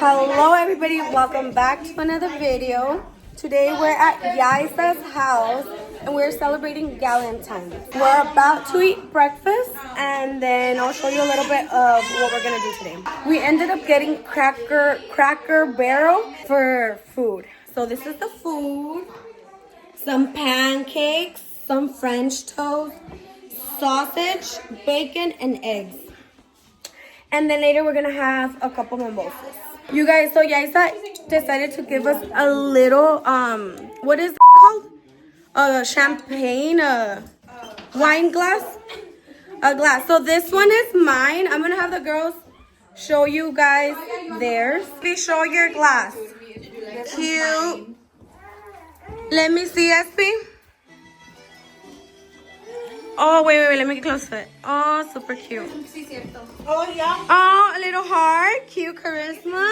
Hello everybody, welcome back to another video. Today we're at Yaisa's house and we're celebrating Galentine's. We're about to eat breakfast and then I'll show you a little bit of what we're gonna do today. We ended up getting Cracker Barrel for food. So this is the food, some pancakes, some French toast, sausage, bacon, and eggs. And then later we're gonna have a couple mimosas. You guys, so Yaisa decided to give us a little, what is it called? A champagne, wine glass? A glass. So this one is mine. I'm gonna have the girls show you guys theirs. Please show your glass. Cute. Let me see, SP. Oh, wait, let me get close to it. Oh, super cute. Oh, yeah. Oh, a little heart. Cute charisma.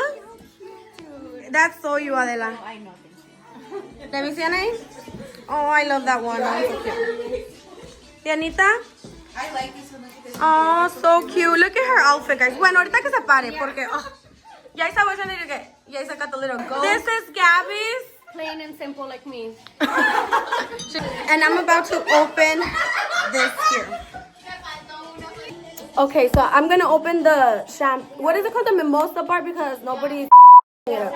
That's so you, Adela. I know. Let me see, Anaí. Oh, I love that one. Oh, so cute. Dianita? I like this one. Look at this one. Oh, so cute. Look at her outfit, guys. Bueno, ahorita que se pare, porque... Oh. Yaisa, what's your name again? Yaisa got the little gold. This is Gabby's. Plain and simple like me. And I'm about to open this here. Okay, so I'm gonna open the what is it called? The mimosa bar because nobody's it up.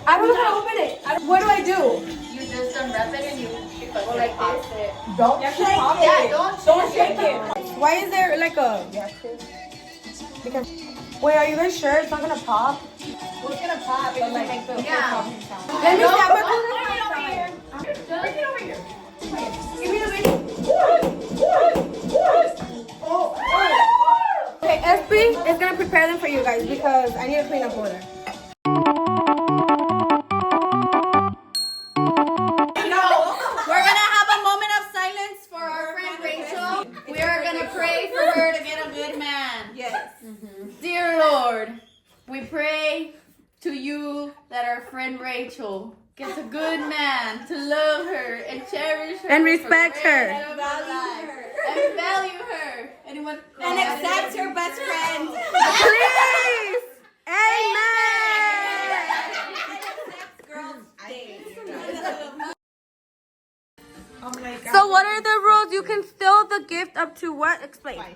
I don't know how to open it. What do I do? You just unwrap it and you go like this. Don't shake it. Yeah, don't shake it. Why is there like a... Because... Wait, are you guys sure it's not gonna pop? Well, it's gonna pop, but like the popping sound. Let me see. I'm gonna Bring it over here. give me the video. Okay, SP is gonna prepare them for you guys because I need to clean up over there. We're gonna have a moment of silence for our friend Rachel. We are gonna pray for her to get a good man. Yes. Dear Lord, we pray to you that our friend Rachel gets a good man to love her and cherish her And respect for the her. rest of life. And value her. Anyone? And accept your best friend. Please! Amen! Girls Day. Oh my God. So what are the rules? You can steal the gift up to what? Explain. Twice.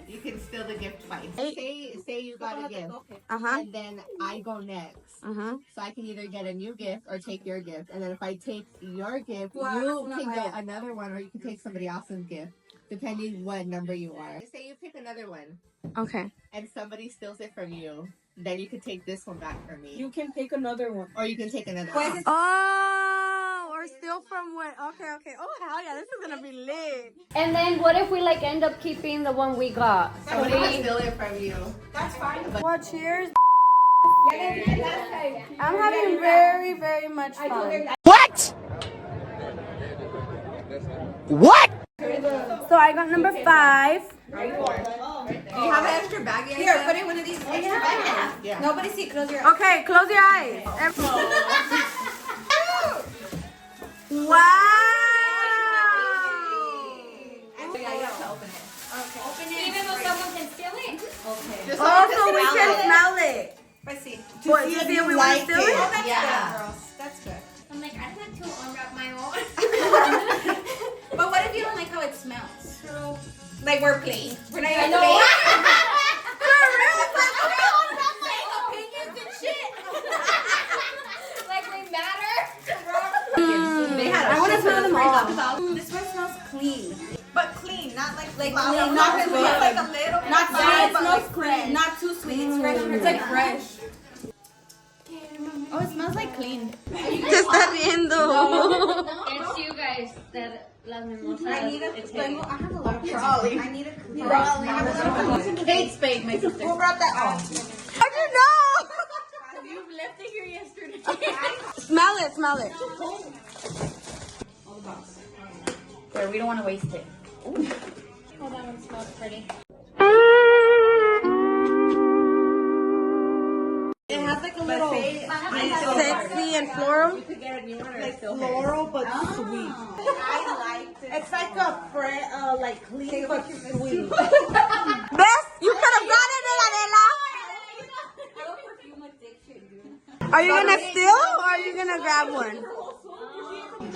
You can steal the gift twice. Say you got a gift, Uh-huh. and then I go next. Uh-huh. So I can either get a new gift or take your gift. And then if I take your gift, you can get another one, or you can take somebody else's gift, depending what number you are. Say you pick another one, Okay. and somebody steals it from you, then you can take this one back from me. You can pick another one. Or you can take another one. Oh, or steal from what? Okay. Oh, hell yeah, this is gonna be lit. And then what if we like end up keeping the one we got? Somebody can steal it from you. That's fine. Well, cheers. I'm having very, very much fun. What? What? So I got number 5. Do you have an extra bag? Here, put in one of these extra bags. Yeah. Nobody see. Close your eyes. Okay, close your eyes. Wow. Yeah, you have to open it. Okay. Open it. Even though someone can steal it. Okay. Just Oh, so we can smell it. Let's see. What, to see if we want to steal it? Oh, that's Yeah. good, girls. That's good. I'm like, I'd like to unwrap my own. But what if you don't like how it smells? Like we're playing. We're not even know. playing. Like we matter. I want to smell them all. This one smells clean. But clean, not like clean, not not really, sweet. like a little bit. Not sweet, but like fresh. Not too sweet. It's fresh. It's like fresh. Oh, it smells like clean. Te está riendo. It's you guys that las mimosas. I need a. It's I him. have a lot of trolley. I need a Kate Spade, my sister. Who brought that? Oh. How'd you know? You left it here yesterday. Smell it. There, we don't want to waste it. Oh, that one smells pretty. It has like a little Sexy and floral. like floral but sweet. I liked it. It's like a like clean but sweet. Best, you could have gotten it, Adela. Are you gonna steal or are you gonna grab one? And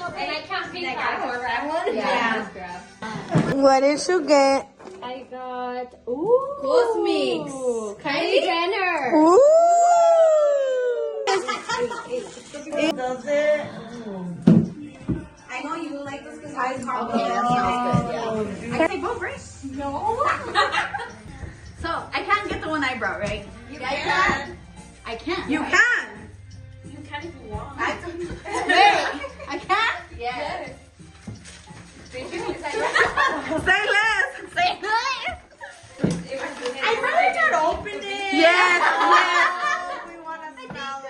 I can't pick grab one? Yeah. What did you get? I got Cosmetics. Kylie Jenner. Ooh! Does it? I know you like this because I talk Okay, that smells good, yeah. I can both, right? No. So, I can't get the one I brought, right? You can. I can. You right? can! You can if you want. Wait, I can? Yes. Say less! Say hi. I really not opened it. Yes, yes! We want to smell it.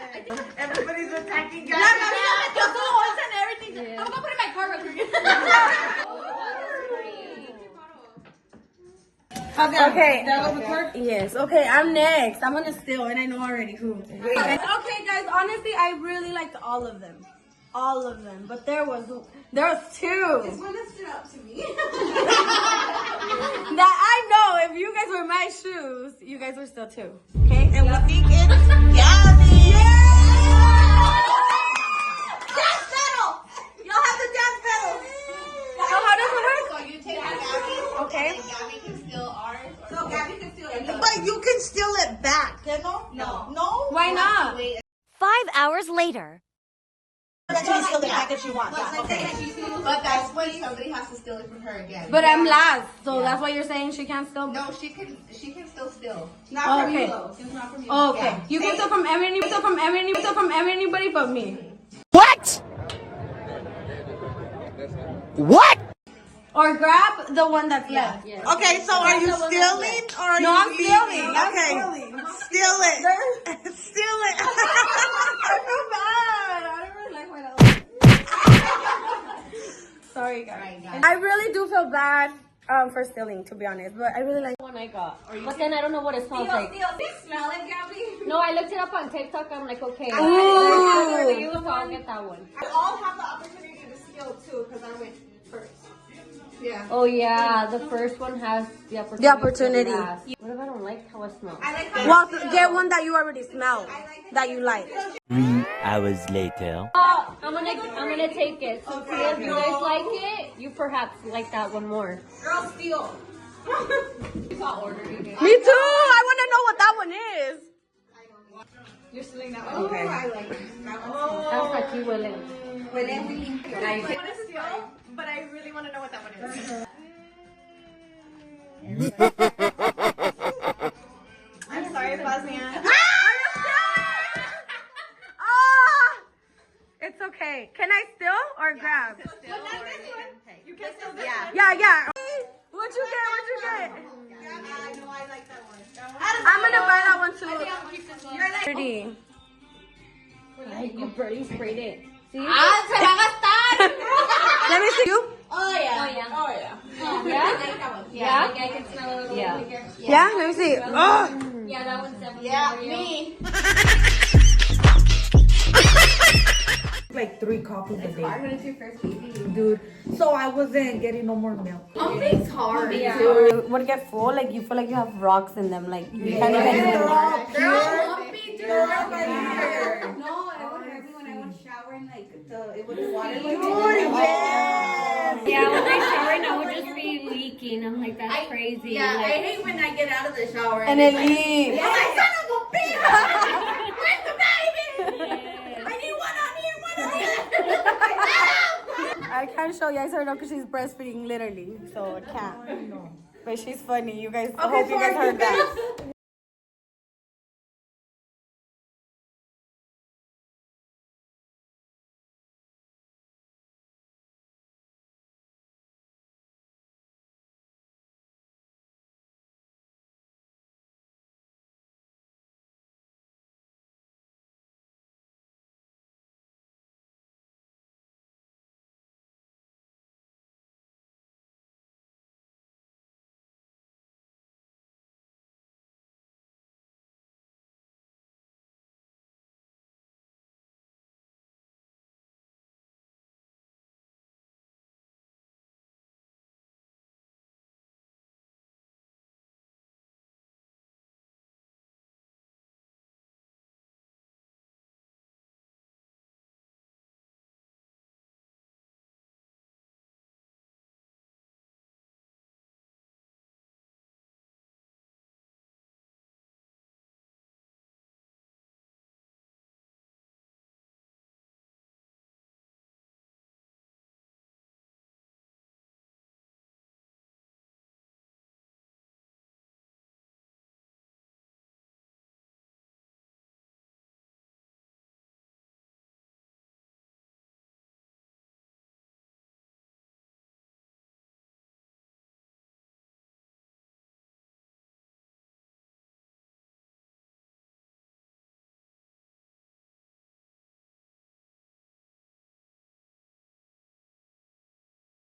Everybody's attacking No, guys. no, no, yo todo bolsa and everything. I'm gonna put it in my car real quick. Okay. Yes. Okay, I'm next. I'm gonna steal, and I know already who. Okay, guys. Honestly, I really liked all of them, but there was two One that stood out to me. that I know. If you guys were my shoes, you guys were still two. Okay. And we think it's yummy. Dance battle. Y'all have the dance battle. So how does it work? So you take Gabby, Okay. and Gabby can steal ours. Or So Gabby can steal it. But you can steal it back. No? Why not? 5 hours later. Then she can steal it back if she wants. But that's when somebody has to steal it from her again. But I'm last, so that's why you're saying she can't steal. No, she can still steal. Not from Okay. you though. It's not from you. Okay. You can steal from anybody but me. What? What? Or grab the one that's left. Okay, so are you stealing or are No, you I'm stealing. eating? I'm Okay. stealing. Steal it. Steal it. I feel bad. I don't really like my Sorry, guys. I really do feel bad for stealing, to be honest. But I really like. One I got. But then I don't know what it smells like. Smell it, Gabby. No, I looked it up on TikTok. I'm like, okay. Ooh. You, so I'll get that one. We all have the opportunity to steal too because I went first. Yeah. Oh yeah, the first one has the opportunity. opportunity. to last. What if I don't like how it smells? I like how Well, get one that you already smell, that you like. 3 hours later. Oh, I'm gonna take it. So if you guys like it, you perhaps like that one more. girl steal. Me too. I want to know what that one is. You're stealing that one. Okay. I like that one. Hasta aquí huele. I want to steal, but I really want to know what that one is. I'm sorry, Bosnia. It's okay. Can I steal or grab? You can steal this one. Yeah. What'd you get? I know I like that one. I'm gonna buy that one too. Pretty. You barely sprayed it. See? Ah, se va a gastar. Let me see you. Oh yeah. Yeah? Yeah? I can smell it a little bit here. Yeah, let me see. Oh. Yeah, that one's definitely Yeah, for you. me. Like 3 coffees a day, When it's your first baby. dude. So I wasn't getting no more milk. Something's hard. You would get full, like you feel like you have rocks in them, like you can't even. They're all lumpy, dude. No, it would hurt me when I would shower and like it would water. Yeah, when I shower and I would just be leaking. I'm like, that's crazy. Yeah, Like, I hate when I get out of the shower And it leaves. I'm like, son of a bitch! Where's the baby? I need one on here, one on here. I can't show you guys her though because she's breastfeeding literally, so I can't. But she's funny. You guys, I hope you guys heard that.